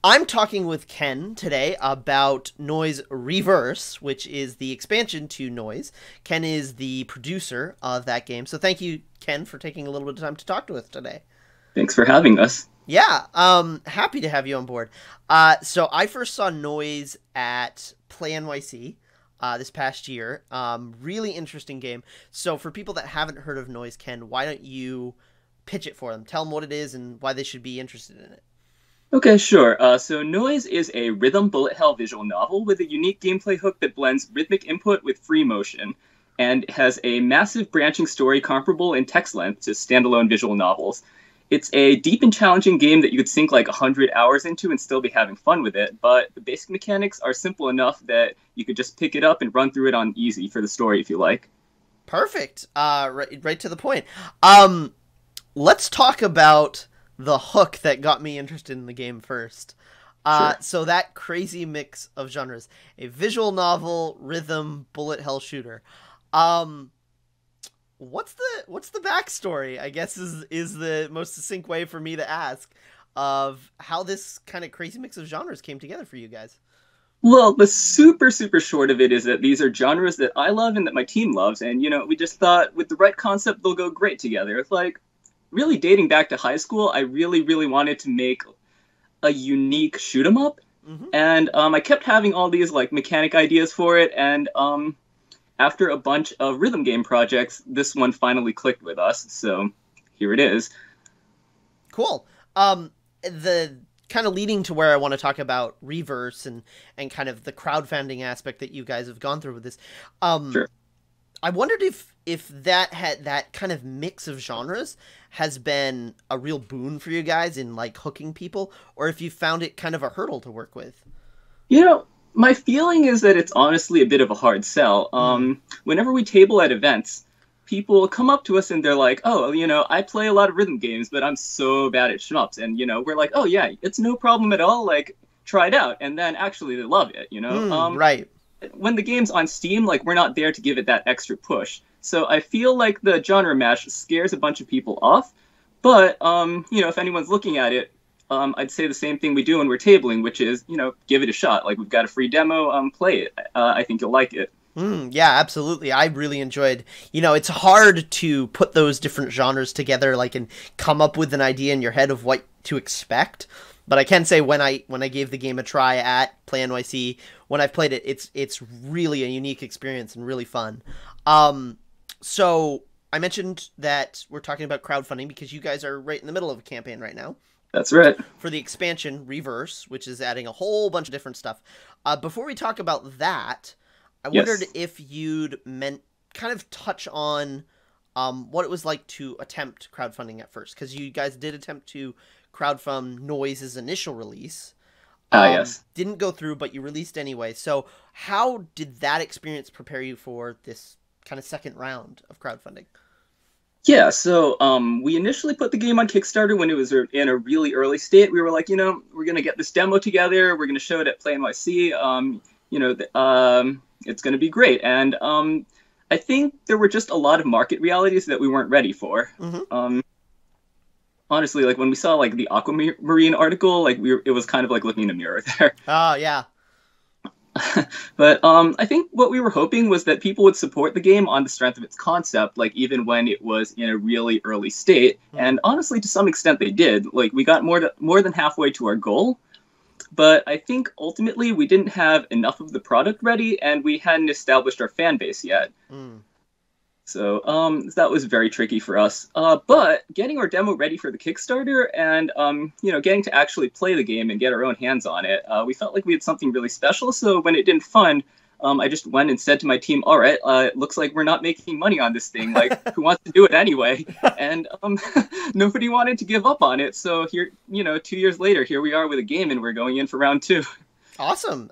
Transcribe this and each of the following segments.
I'm talking with Ken today about Noisz Reverse, which is the expansion to Noisz. Ken is the producer of that game. So thank you, Ken, for taking a little bit of time to talk to us today. Thanks for having us. Yeah, happy to have you on board. So I first saw Noisz at Play NYC this past year. Really interesting game. So for people that haven't heard of Noisz, Ken, why don't you pitch it for them? Tell them what it is and why they should be interested in it. Okay, sure. So Noisz is a rhythm bullet hell visual novel with a unique gameplay hook that blends rhythmic input with free motion, and has a massive branching story comparable in text length to standalone visual novels. It's a deep and challenging game that you could sink like 100 hours into and still be having fun with it, but the basic mechanics are simple enough that you could just pick it up and run through it on easy for the story if you like. Perfect. Right to the point. Let's talk about the hook that got me interested in the game first. Sure. So that crazy mix of genres, a visual novel, rhythm, bullet hell shooter. What's the backstory, I guess is the most succinct way for me to ask, of how this kind of crazy mix of genres came together for you guys. Well, the super short of it is that these are genres that I love and that my team loves, and we just thought with the right concept they'll go great together. It's like, really dating back to high school, I really wanted to make a unique shoot 'em up, and I kept having all these like mechanic ideas for it, and after a bunch of rhythm game projects, this one finally clicked with us, so here it is. Cool. The kind of leading to where I want to talk about Reverse and kind of the crowdfunding aspect that you guys have gone through with this. Sure. I wondered if that kind of mix of genres has been a real boon for you guys in like hooking people, or if you found it kind of a hurdle to work with. My feeling is that it's honestly a bit of a hard sell. Whenever we table at events, people come up to us and they're like, oh, I play a lot of rhythm games, but I'm so bad at shmups. And, we're like, oh, yeah, it's no problem at all. Like, try it out. And then actually they love it, Right. When the game's on Steam, like, we're not there to give it that extra push. So I feel like the genre mash scares a bunch of people off. But, if anyone's looking at it, I'd say the same thing we do when we're tabling, which is, give it a shot. Like, we've got a free demo, play it. I think you'll like it. Yeah, absolutely. I really enjoyed, it's hard to put those different genres together, like, and come up with an idea in your head of what to expect. But I can say when I gave the game a try at Play NYC, when I've played it, it's really a unique experience and really fun. So I mentioned that we're talking about crowdfunding because you guys are right in the middle of a campaign right now. That's right. For the expansion Reverse, which is adding a whole bunch of different stuff. Before we talk about that, I wondered if you'd kind of touch on what it was like to attempt crowdfunding at first, because you guys did attempt to crowdfund Noisz's initial release. Yes. Didn't go through, but you released anyway. So how did that experience prepare you for this kind of second round of crowdfunding? Yeah, so we initially put the game on Kickstarter when it was in a really early state. We were like, we're going to get this demo together. We're going to show it at Play NYC. It's going to be great. And I think there were just a lot of market realities that we weren't ready for. Honestly, like when we saw like the Aquamarine article, like it was kind of like looking in a mirror there. Oh, yeah. But I think what we were hoping was that people would support the game on the strength of its concept, like even when it was in a really early state. And honestly, to some extent they did. Like we got more than halfway to our goal. But I think ultimately we didn't have enough of the product ready, and we hadn't established our fan base yet. So that was very tricky for us. But getting our demo ready for the Kickstarter and, getting to actually play the game and get our own hands on it, we felt like we had something really special. So when it didn't fund, I just went and said to my team, all right, it looks like we're not making money on this thing. Like, who wants to do it anyway? And nobody wanted to give up on it. So here, 2 years later, here we are with a game and we're going in for round 2. Awesome.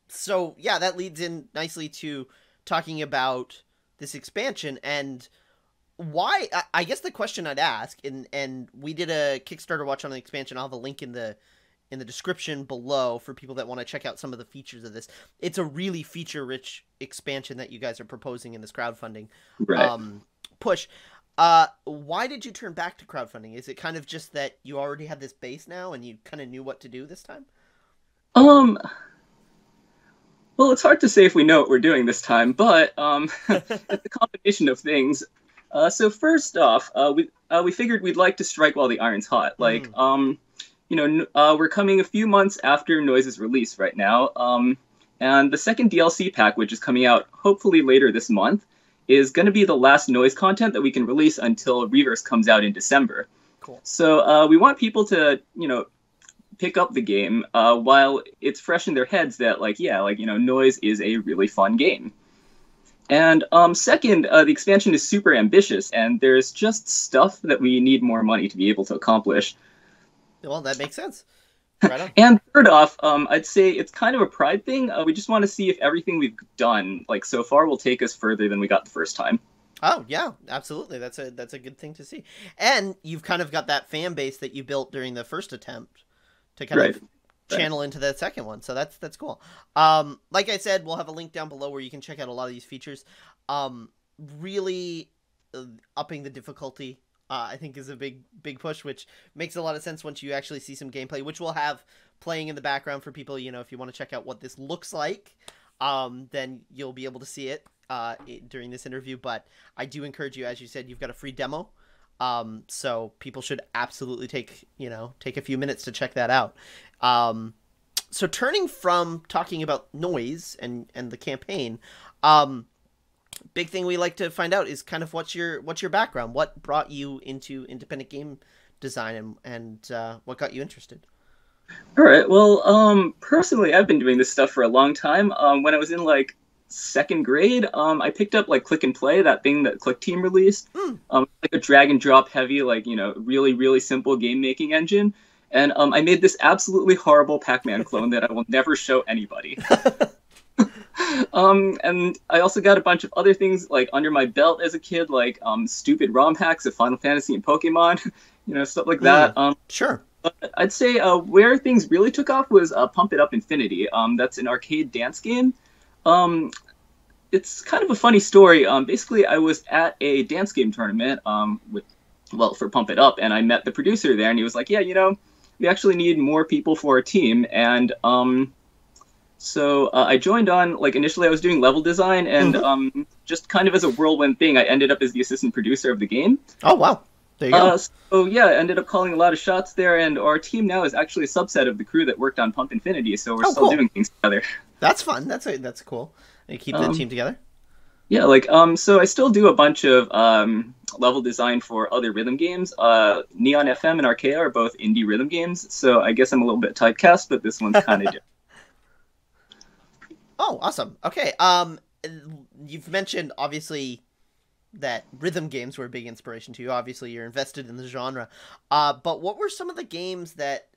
So yeah, that leads in nicely to talking about this expansion and why. I guess the question I'd ask, and we did a Kickstarter watch on the expansion. I'll have a link in the description below for people that want to check out some of the features of this. It's a really feature-rich expansion that you guys are proposing in this crowdfunding push. Why did you turn back to crowdfunding? Is it kind of just that you already had this base now and you kind of knew what to do this time? Um, well, it's hard to say if we know what we're doing this time, but it's a combination of things. So first off, we figured we'd like to strike while the iron's hot. Like, we're coming a few months after Noise's release right now, and the second DLC pack, which is coming out hopefully later this month, is going to be the last Noize content that we can release until Reverse comes out in December. Cool. So we want people to, pick up the game while it's fresh in their heads that, Noize is a really fun game. And second, the expansion is super ambitious, and there's just stuff that we need more money to be able to accomplish. Well, that makes sense. Right on. And third off, I'd say it's kind of a pride thing. We just want to see if everything we've done, so far, will take us further than we got the first time. Oh yeah, absolutely. That's a good thing to see. And you've kind of got that fan base that you built during the first attempt to kind of channel into the second one. So that's cool. Like I said, we'll have a link down below where you can check out a lot of these features. Really upping the difficulty, I think, is a big push, which makes a lot of sense once you actually see some gameplay, which we'll have playing in the background for people. If you want to check out what this looks like, then you'll be able to see it during this interview. But I do encourage you, as you said, you've got a free demo. So people should absolutely take a few minutes to check that out. So turning from talking about Noize and the campaign, big thing we like to find out is kind of what's your background, what brought you into independent game design, and what got you interested. All right. Well, personally, I've been doing this stuff for a long time. When I was in second grade, I picked up Click and Play, that thing that Click Team released, like a drag and drop heavy, really, really simple game making engine. And I made this absolutely horrible Pac-Man clone that I will never show anybody. And I also got a bunch of other things under my belt as a kid, stupid ROM hacks of Final Fantasy and Pokemon, stuff like that. Sure. But I'd say where things really took off was Pump It Up Infinity. That's an arcade dance game. It's kind of a funny story. Basically, I was at a dance game tournament for Pump It Up, and I met the producer there, and he was like, yeah, we actually need more people for our team. And so I joined on. Initially I was doing level design, and just kind of as a whirlwind thing, I ended up as the assistant producer of the game. Oh, wow. There you go. So yeah, I ended up calling a lot of shots there, and our team now is actually a subset of the crew that worked on Pump Infinity, so we're still doing things together. That's fun. That's cool. And you keep the team together? Yeah, so I still do a bunch of level design for other rhythm games. Neon FM and Archaea are both indie rhythm games, so I guess I'm a little bit typecast, but this one's kind of different. Oh, awesome. Okay. You've mentioned, obviously, that rhythm games were a big inspiration to you. Obviously, you're invested in the genre. But what were some of the games that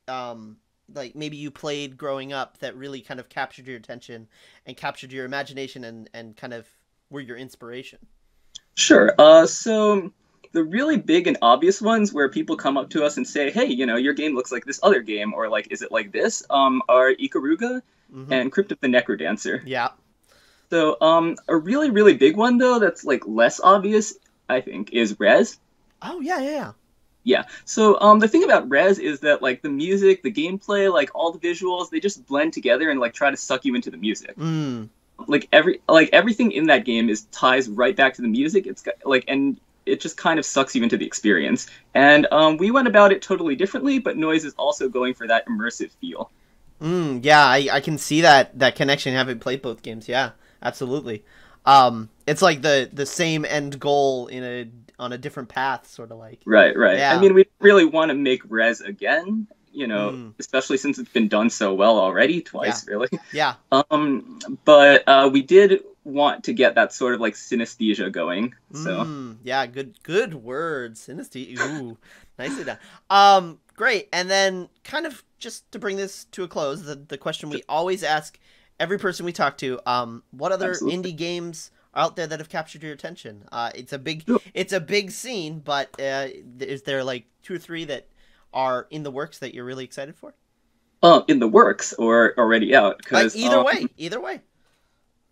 maybe you played growing up that really kind of captured your attention and captured your imagination and kind of were your inspiration? Sure. So the really big and obvious ones where people come up to us and say, hey, your game looks like this other game, or is it like this, are Ikaruga and Crypt of the Necrodancer. Yeah. So a really, really big one, though, that's less obvious, I think, is Rez. Oh, yeah. Yeah. So the thing about Rez is that the music, the gameplay, all the visuals, they just blend together and try to suck you into the music. Everything in that game ties right back to the music. It's and it just kind of sucks you into the experience. And we went about it totally differently, but Noize is also going for that immersive feel. Yeah, I can see that connection having played both games. Yeah, absolutely. It's like the same end goal on a different path, sort of like. Right. Yeah. I mean, we really want to make Rez again, especially since it's been done so well already twice, really. Yeah. But we did want to get that sort of synesthesia going. So. Yeah, good words. Synesthesia. Ooh, nicely done. Great. And then kind of just to bring this to a close, the question we always ask every person we talk to, what other indie games are out there that have captured your attention? It's a big scene, but is there 2 or 3 that are in the works that you're really excited for? In the works or already out? Either way.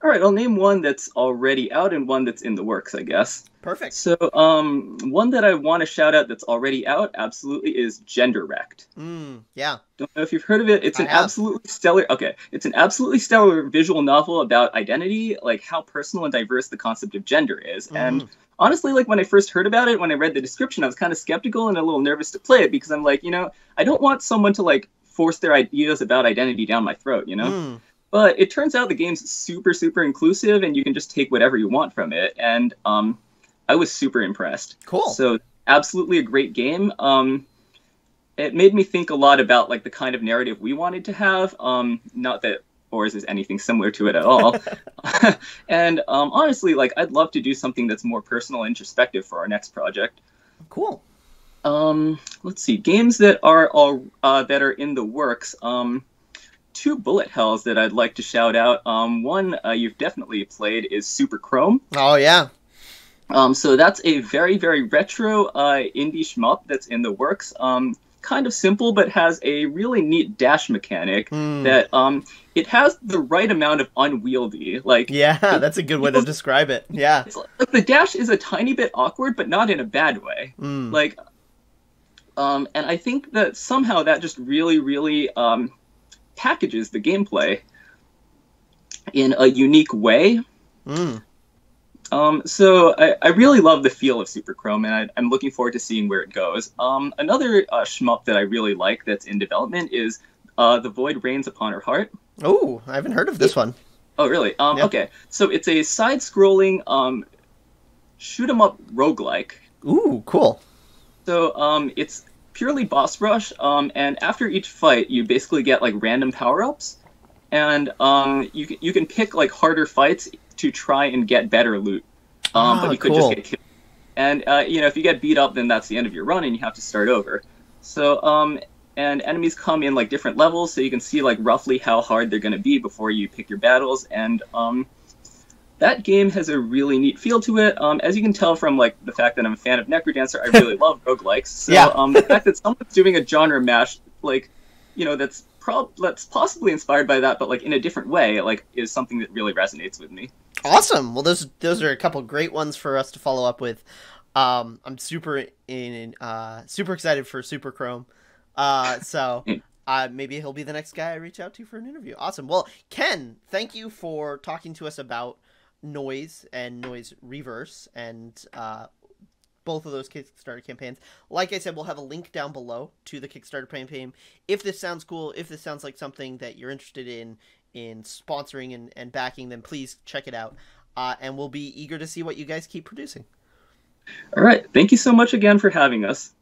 All right, I'll name one that's already out and one that's in the works, I guess. Perfect. So, one that I want to shout out that's already out, absolutely, is Gender Wrecked. Yeah. Don't know if you've heard of it. It's an absolutely stellar. Okay, it's an absolutely stellar visual novel about identity, like how personal and diverse the concept of gender is. And honestly, like when I first heard about it, when I read the description, I was kind of skeptical and a little nervous to play it because I'm like, I don't want someone to like force their ideas about identity down my throat, But it turns out the game's super, super inclusive, and you can just take whatever you want from it. And I was super impressed. Cool. So absolutely a great game. It made me think a lot about like the kind of narrative we wanted to have. Not that Ours is anything similar to it at all. And honestly, like I'd love to do something that's more personal and introspective for our next project. Cool. Let's see, games that are in the works. Two bullet hells that I'd like to shout out. One you've definitely played is Super Chrome. Oh yeah. So that's a very, very retro indie shmup that's in the works. Kind of simple, but has a really neat dash mechanic that it has the right amount of unwieldy. Like that's a good way to describe it. Yeah. It's like the dash is a tiny bit awkward, but not in a bad way. Like, and I think that somehow that just really, really packages the gameplay in a unique way. So I really love the feel of Super Chrome, and I'm looking forward to seeing where it goes. Another shmup that I really like that's in development is The Void Rains Upon Her Heart. Oh, I haven't heard of this one. Oh, really? Okay, so it's a side-scrolling shoot-'em-up roguelike. Ooh, cool. So it's purely boss rush, and after each fight, you basically get like random power-ups, and you can pick like harder fights to try and get better loot, but you could just get killed. And if you get beat up, then that's the end of your run, and you have to start over. So and enemies come in like different levels, so you can see like roughly how hard they're going to be before you pick your battles, and that game has a really neat feel to it. As you can tell from like the fact that I'm a fan of Necrodancer, I really love roguelikes. So the fact that someone's doing a genre mash, like, that's possibly inspired by that, but like in a different way, like is something that really resonates with me. Awesome. Well, those are a couple great ones for us to follow up with. I'm super excited for Super Chrome. So maybe he'll be the next guy I reach out to for an interview. Awesome. Well, Ken, thank you for talking to us about Noisz and Noisz Reverse and both of those Kickstarter campaigns. Like I said, we'll have a link down below to the Kickstarter campaign. If this sounds cool, if this sounds like something that you're interested in sponsoring and backing, then please check it out. And we'll be eager to see what you guys keep producing. All right. Thank you so much again for having us.